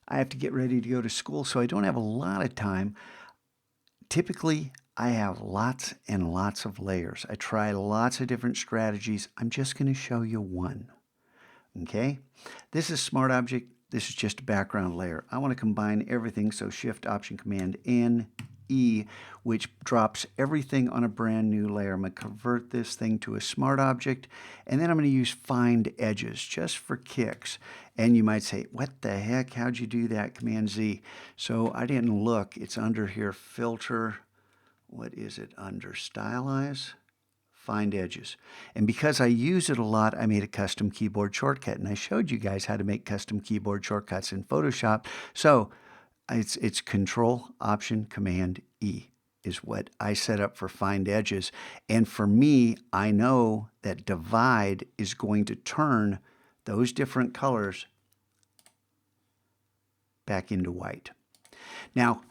I have to get ready to go to school, so I don't have a lot of time. Typically, I have lots and lots of layers. I try lots of different strategies. I'm just going to show you one. Okay? This is Smart Object. This is just a background layer. I want to combine everything, so Shift Option Command N, E, which drops everything on a brand new layer. I'm going to convert this thing to a Smart Object, and then I'm going to use Find Edges just for kicks. And you might say, what the heck? How'd you do that? Command Z. So I didn't look. It's under here, Filter. What is it under? Stylize. Find Edges. And because I use it a lot, I made a custom keyboard shortcut. And I showed you guys how to make custom keyboard shortcuts in Photoshop. So it's Control, Option, Command, E is what I set up for Find Edges. And for me, I know that Divide is going to turn those different colors back into white. Now,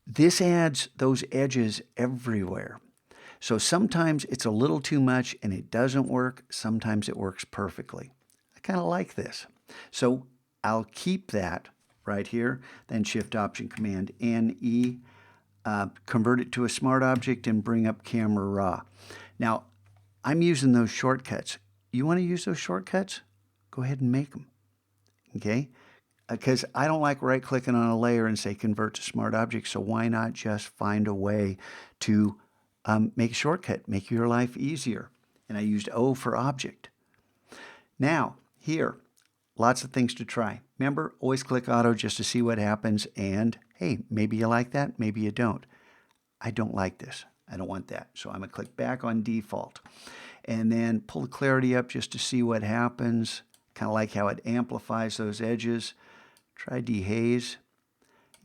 this adds those edges everywhere. So sometimes it's a little too much and it doesn't work. Sometimes it works perfectly. I kind of like this. So I'll keep that right here, then Shift Option Command N, E, convert it to a Smart Object and bring up Camera Raw. Now, I'm using those shortcuts. You want to use those shortcuts? Go ahead and make them. Okay? Because I don't like right-clicking on a layer and say Convert to Smart Object, so why not just find a way to make a shortcut, make your life easier. And I used O for Object. Now, here, lots of things to try. Remember, always click Auto just to see what happens. And, hey, maybe you like that, maybe you don't. I don't like this. I don't want that. So I'm going to click back on Default. And then pull the clarity up just to see what happens. Kind of like how it amplifies those edges. Try dehaze.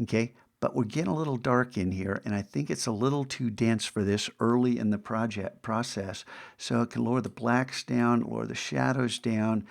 Okay. But we're getting a little dark in here, and I think it's a little too dense for this early in the project process. So it can lower the blacks down, lower the shadows down,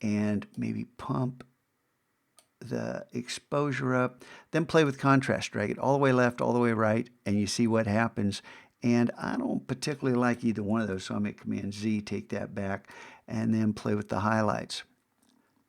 and maybe pump the exposure up. Then play with contrast. Drag it all the way left, all the way right, and you see what happens. And I don't particularly like either one of those, so I'll make Command Z, take that back, and then play with the highlights.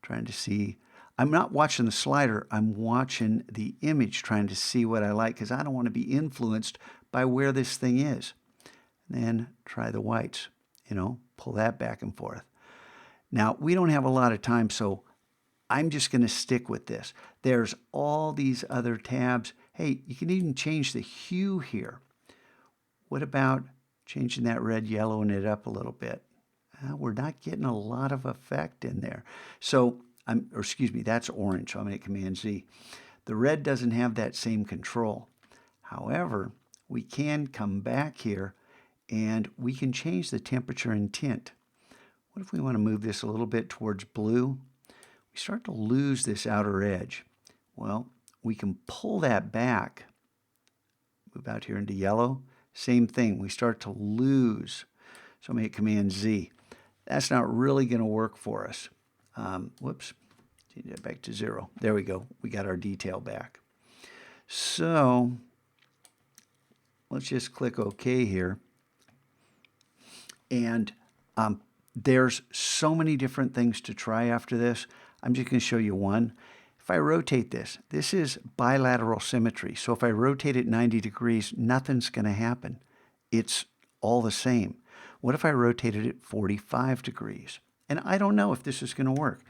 Trying to see. I'm not watching the slider, I'm watching the image, trying to see what I like, because I don't want to be influenced by where this thing is. And then try the whites, pull that back and forth. Now, we don't have a lot of time, so I'm just going to stick with this. There's all these other tabs. Hey, you can even change the hue here. What about changing that red, yellowing it up a little bit? We're not getting a lot of effect in there. So, that's orange, so I'm going to hit Command Z. The red doesn't have that same control. However, we can come back here and we can change the temperature and tint. What if we want to move this a little bit towards blue? We start to lose this outer edge. Well, we can pull that back. Move out here into yellow. Same thing, we start to lose. So I'm going to hit Command Z. That's not really going to work for us. Whoops, change that back to 0. There we go. We got our detail back. So let's just click OK here. And there's so many different things to try after this. I'm just going to show you one. If I rotate this, this is bilateral symmetry. So if I rotate it 90 degrees, nothing's going to happen. It's all the same. What if I rotated it 45 degrees? And I don't know if this is going to work.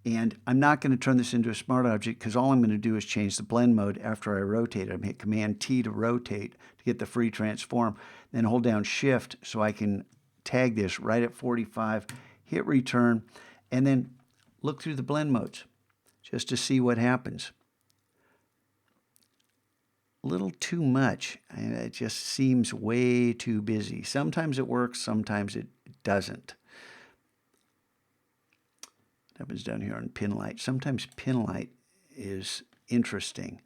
And I'm not going to turn this into a Smart Object because all I'm going to do is change the blend mode after I rotate it. I'm going to hit Command T to rotate to get the free transform. Then hold down Shift so I can tag this right at 45, hit Return, and then look through the blend modes just to see what happens. A little too much. It just seems way too busy. Sometimes it works, sometimes it doesn't. What happens down here on pin light? Sometimes pin light is interesting.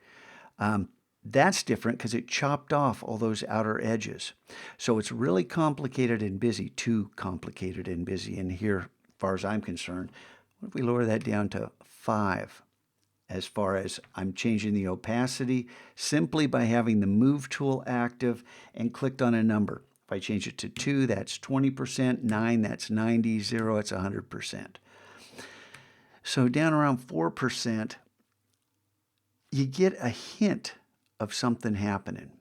That's different because it chopped off all those outer edges. So it's really complicated and busy, too complicated and busy in here, as far as I'm concerned. What if we lower that down to 5? As far as I'm changing the opacity simply by having the Move tool active and clicked on a number. If I change it to 2, that's 20%, 9, that's 90, 0, it's 100%. So down around 4%, you get a hint of something happening.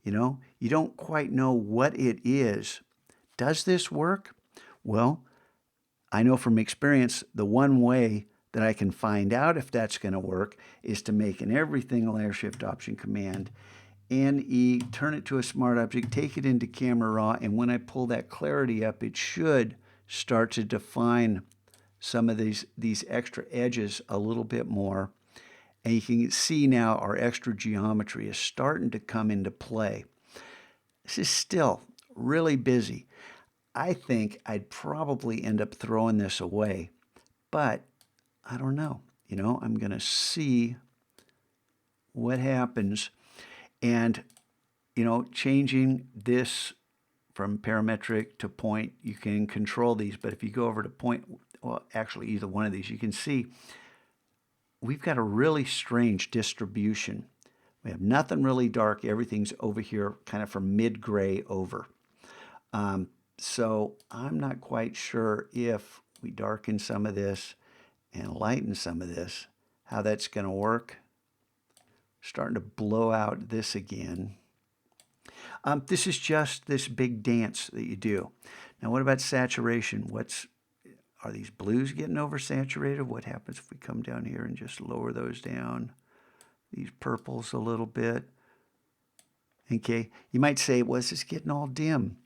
You know, you don't quite know what it is. Does this work? Well, I know from experience, the one way that I can find out if that's going to work is to make an everything layer shift option command, NE, turn it to a smart object, take it into camera raw, and when I pull that clarity up, it should start to define some of these extra edges a little bit more. And you can see now our extra geometry is starting to come into play. This is still really busy. I think I'd probably end up throwing this away, but I don't know. You know, I'm going to see what happens. And, you know, changing this from parametric to point, you can control these. But if you go over to point, well, actually either one of these, you can see we've got a really strange distribution. We have nothing really dark. Everything's over here kind of from mid-gray over. So I'm not quite sure if we darken some of this and lighten some of this, how that's going to work. Starting to blow out this again. This is just this big dance that you do. Now, what about saturation? Are these blues getting oversaturated? What happens if we come down here and just lower those down? These purples a little bit. Okay, you might say, well, is this getting all dim?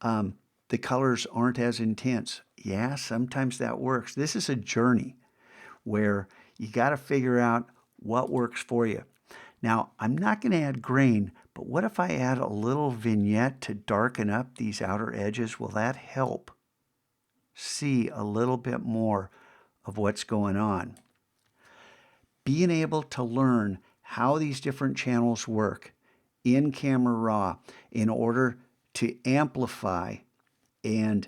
The colors aren't as intense. Yeah, sometimes that works. This is a journey where you got to figure out what works for you. Now, I'm not going to add grain, but what if I add a little vignette to darken up these outer edges? Will that help see a little bit more of what's going on? Being able to learn how these different channels work in Camera Raw in order to amplify and,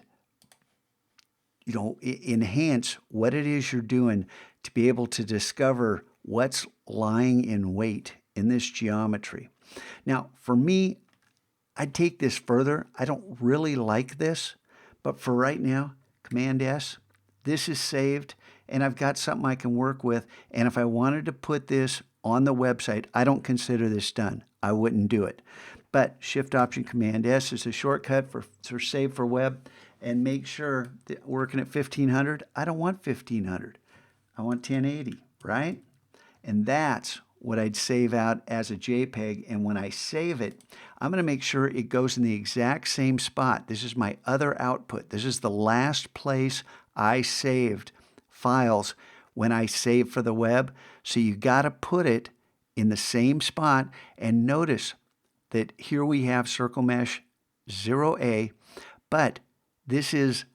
you know, enhance what it is you're doing, to be able to discover what's lying in wait in this geometry. Now, for me, I'd take this further. I don't really like this, but for right now, Command S, this is saved, and I've got something I can work with. And if I wanted to put this on the website, I don't consider this done. I wouldn't do it. But Shift Option Command S is a shortcut for save for web, and make sure that working at 1500, I don't want 1500. I want 1080, right? And that's what I'd save out as a JPEG. And when I save it, I'm going to make sure it goes in the exact same spot. This is my other output. This is the last place I saved files when I save for the web. So you got to put it in the same spot. And notice that here we have Circle Mesh 0A, but this is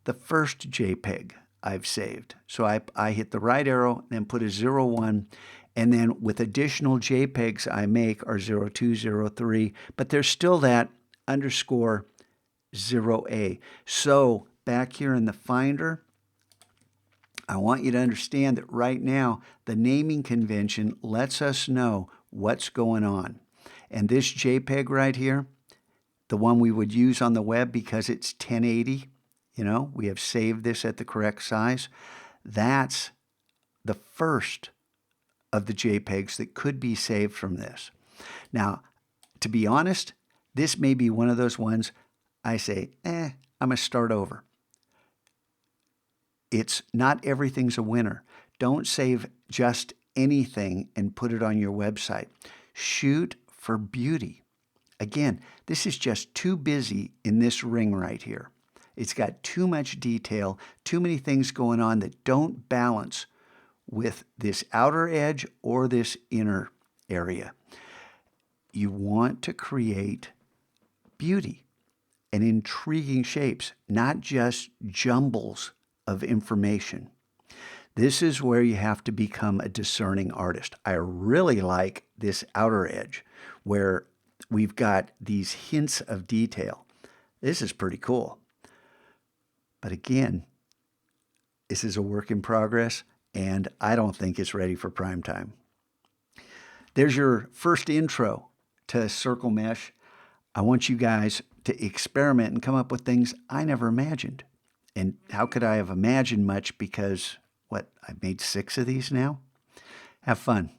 the first JPEG I've saved. So I hit the right arrow and then put a 01, and then with additional JPEGs I make are 02, 03, but there's still that underscore 0A. So back here in the Finder, I want you to understand that right now the naming convention lets us know what's going on. And this JPEG right here, the one we would use on the web because it's 1080, you know, we have saved this at the correct size. That's the first of the JPEGs that could be saved from this. Now, to be honest, this may be one of those ones I say, I'm going to start over. It's not everything's a winner. Don't save just anything and put it on your website. Shoot for beauty. Again, this is just too busy in this ring right here. It's got too much detail, too many things going on that don't balance with this outer edge or this inner area. You want to create beauty and intriguing shapes, not just jumbles of information. This is where you have to become a discerning artist. I really like this outer edge where we've got these hints of detail. This is pretty cool. But again, this is a work in progress, and I don't think it's ready for prime time. There's your first intro to Circle Mesh. I want you guys to experiment and come up with things I never imagined. And how could I have imagined much, because I've made 6 of these now. Have fun.